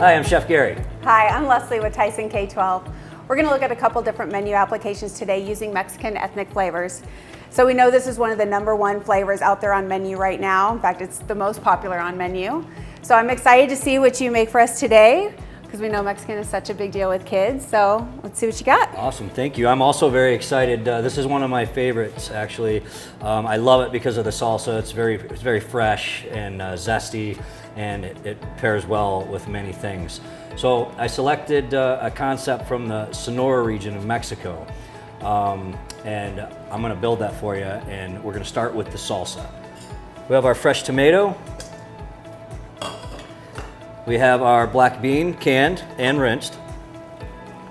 Hi, I'm Chef Gary. Hi, I'm Leslie with Tyson K-12. We're going to look at a couple different menu applications today using Mexican ethnic flavors. So we know this is one of the #1 flavors out there on menu right now. In fact, it's the most popular on menu. So I'm excited to see what you make for us today, because we know Mexican is such a big deal with kids. So let's see what you got. Awesome, thank you. I'm also very excited. This is one of my favorites, actually. I love it because of the salsa. It's very fresh and zesty, and it pairs well with many things. So I selected a concept from the Sonora region of Mexico, and I'm going to build that for you. And we're going to start with the salsa. We have our fresh tomato. We have our black bean, canned and rinsed.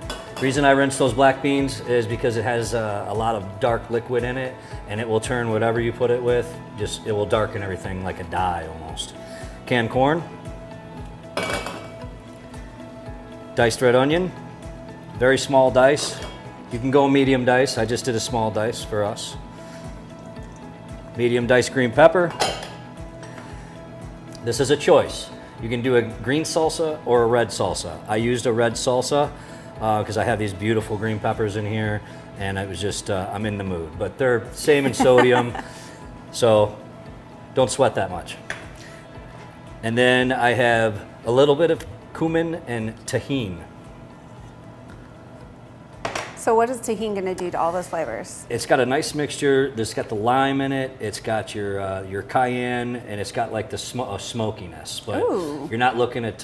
The reason I rinse those black beans is because it has a lot of dark liquid in it, and it will turn whatever you put it with, it will darken everything like a dye almost. Canned corn. Diced red onion, very small dice. You can go medium dice, I just did a small dice for us. Medium diced green pepper. This is a choice. You can do a green salsa or a red salsa. I used a red salsa because I have these beautiful green peppers in here, and it was just, I'm in the mood. But they're same in sodium, so don't sweat that much. And then I have a little bit of cumin and tahini. So what is tahini going to do to all those flavors? It's got a nice mixture. It's got the lime in it. It's got your cayenne, and it's got like the smokiness. But Ooh. You're not looking at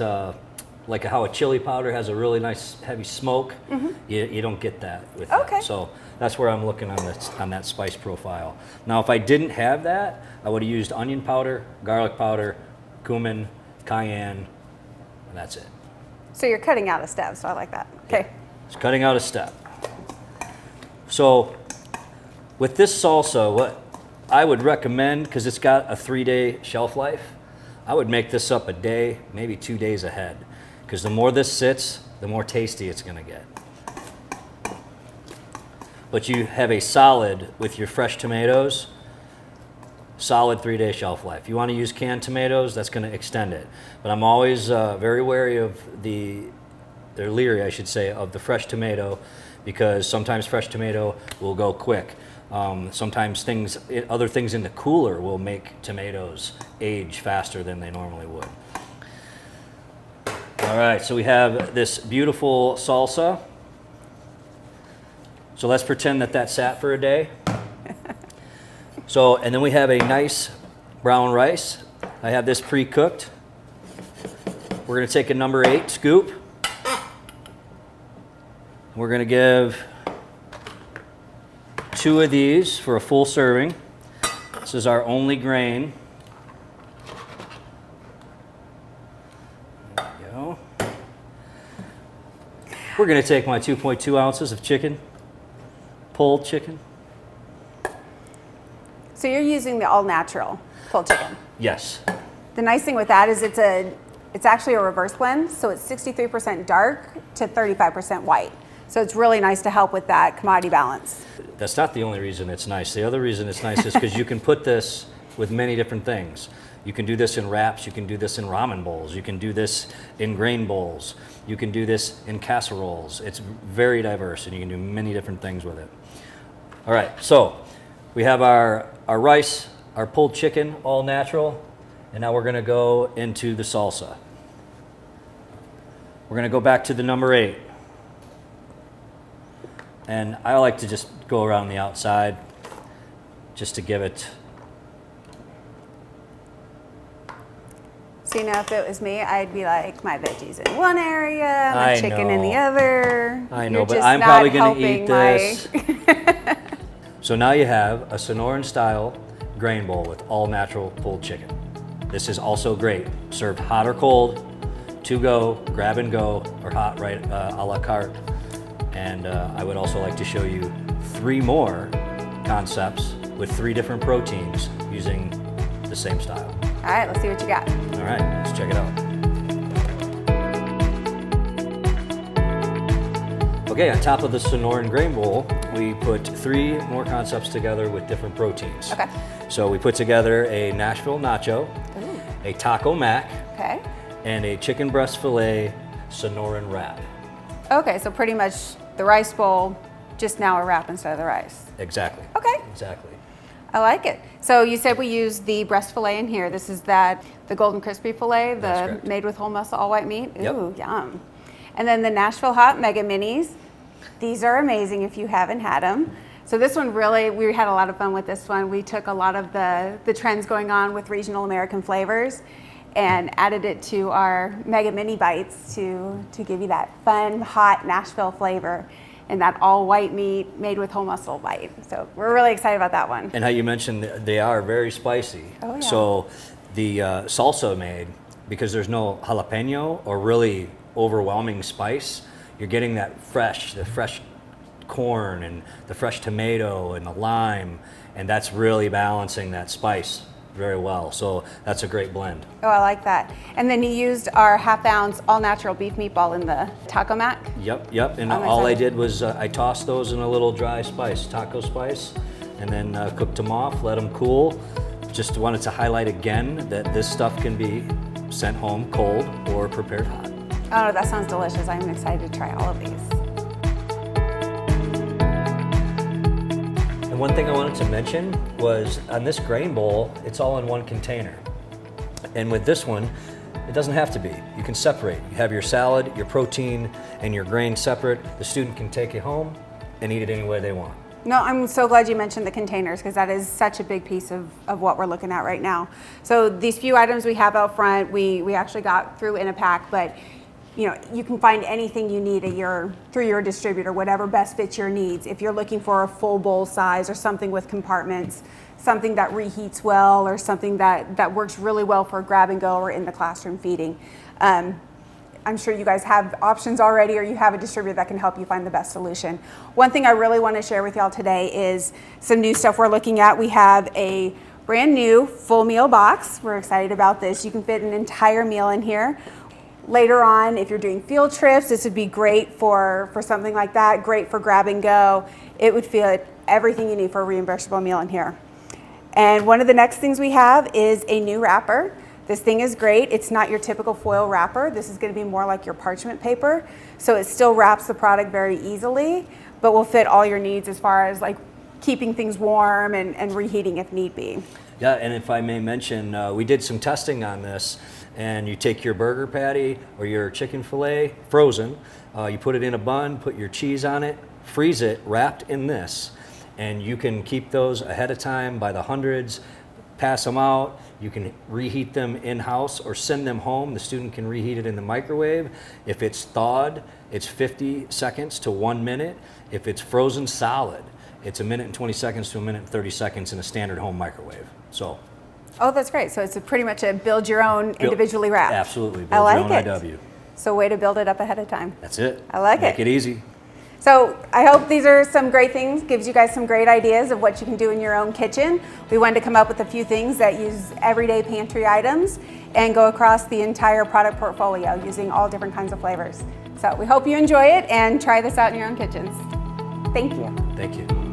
like how a chili powder has a really nice heavy smoke. Mm-hmm. You don't get that with that. So that's where I'm looking on that spice profile. Now, if I didn't have that, I would have used onion powder, garlic powder, cumin, cayenne, and that's it. So you're cutting out a step, so I like that. Okay. It's cutting out a step. So with this salsa, what I would recommend, because it's got a 3-day shelf life, I would make this up a day, maybe 2 days ahead. Because the more this sits, the more tasty it's gonna get. But you have a solid, with your fresh tomatoes, solid 3-day shelf life. You want to use canned tomatoes, that's going to extend it. But I'm always very wary of they're leery, I should say, of the fresh tomato, because sometimes fresh tomato will go quick. Sometimes other things in the cooler will make tomatoes age faster than they normally would. All right, so we have this beautiful salsa. So let's pretend that sat for a day. So, and then we have a nice brown rice. I have this pre-cooked. We're gonna take a number 8 scoop. We're gonna give 2 of these for a full serving. This is our only grain. There we go. We're gonna take my 2.2 ounces of chicken, pulled chicken. So you're using the all-natural pulled chicken? Yes. The nice thing with that is it's actually a reverse blend, so it's 63% dark to 35% white. So it's really nice to help with that commodity balance. That's not the only reason it's nice. The other reason it's nice is because you can put this with many different things. You can do this in wraps, you can do this in ramen bowls, you can do this in grain bowls, you can do this in casseroles. It's very diverse, and you can do many different things with it. All right, so we have our rice, our pulled chicken, all natural, and now we're gonna go into the salsa. We're gonna go back to the number 8. And I like to just go around the outside just to give it. So, you know, if it was me, I'd be like, my veggies in one area, my chicken in the other. I know, but I'm probably gonna eat this. So now you have a Sonoran style grain bowl with all natural pulled chicken. This is also great. Served hot or cold, to go, grab and go, or hot right a la carte. And I would also like to show you 3 more concepts with 3 different proteins using the same style. All right, let's see what you got. All right, let's check it out. Okay, on top of the Sonoran grain bowl, we put 3 more concepts together with different proteins. Okay. So we put together a Nashville nacho, a taco mac, okay, and a chicken breast filet Sonoran wrap. Okay, so pretty much the rice bowl, just now a wrap instead of the rice. Exactly. Okay. Exactly. I like it. So you said we use the breast filet in here. This is the golden crispy filet, That's made with whole muscle, all white meat. Yep. Ooh, yum. And then the Nashville Hot Mega Minis. These are amazing if you haven't had them. So this one really, we had a lot of fun with this one. We took a lot of the trends going on with regional American flavors and added it to our Mega Mini Bites to give you that fun, hot Nashville flavor and that all white meat made with whole muscle bite. So we're really excited about that one. And how you mentioned they are very spicy. Oh, yeah. So the salsa made, because there's no jalapeno or really overwhelming spice, you're getting the fresh corn and the fresh tomato and the lime, and that's really balancing that spice very well. So that's a great blend. Oh, I like that. And then you used our half-ounce all-natural beef meatball in the taco mac. Yep. And I'm all I excited. did was I tossed those in a little dry spice, taco spice, and then cooked them off, let them cool. Just wanted to highlight again that this stuff can be sent home cold or prepared hot. Oh, that sounds delicious. I'm excited to try all of these. And one thing I wanted to mention was on this grain bowl, it's all in one container. And with this one, it doesn't have to be. You can separate. You have your salad, your protein, and your grain separate. The student can take it home and eat it any way they want. No, I'm so glad you mentioned the containers because that is such a big piece of what we're looking at right now. So these few items we have out front, we actually got through in a pack, but you can find anything you need through your distributor, whatever best fits your needs. If you're looking for a full bowl size or something with compartments, something that reheats well, or something that works really well for grab and go or in the classroom feeding. I'm sure you guys have options already, or you have a distributor that can help you find the best solution. One thing I really want to share with y'all today is some new stuff we're looking at. We have a brand new full meal box. We're excited about this. You can fit an entire meal in here. Later on, if you're doing field trips, this would be great for something like that, great for grab and go. It would fit everything you need for a reimbursable meal in here. And one of the next things we have is a new wrapper. This thing is great. It's not your typical foil wrapper. This is going to be more like your parchment paper. So it still wraps the product very easily, but will fit all your needs as far as like keeping things warm and reheating if need be. Yeah, and if I may mention, we did some testing on this, and you take your burger patty or your chicken fillet, frozen, you put it in a bun, put your cheese on it, freeze it, wrapped in this, and you can keep those ahead of time by the hundreds, pass them out. You can reheat them in-house or send them home. The student can reheat it in the microwave. If it's thawed, it's 50 seconds to 1 minute. If it's frozen solid, it's 1 minute and 20 seconds to 1 minute and 30 seconds in a standard home microwave. So. Oh, that's great. So it's pretty much a build your own individually wrapped. Absolutely. Build I like your own it. IW. So way to build it up ahead of time. That's it. I like Make it. it easy. So I hope these are some great things, gives you guys some great ideas of what you can do in your own kitchen. We wanted to come up with a few things that use everyday pantry items and go across the entire product portfolio using all different kinds of flavors. So we hope you enjoy it and try this out in your own kitchens. Thank you. Thank you.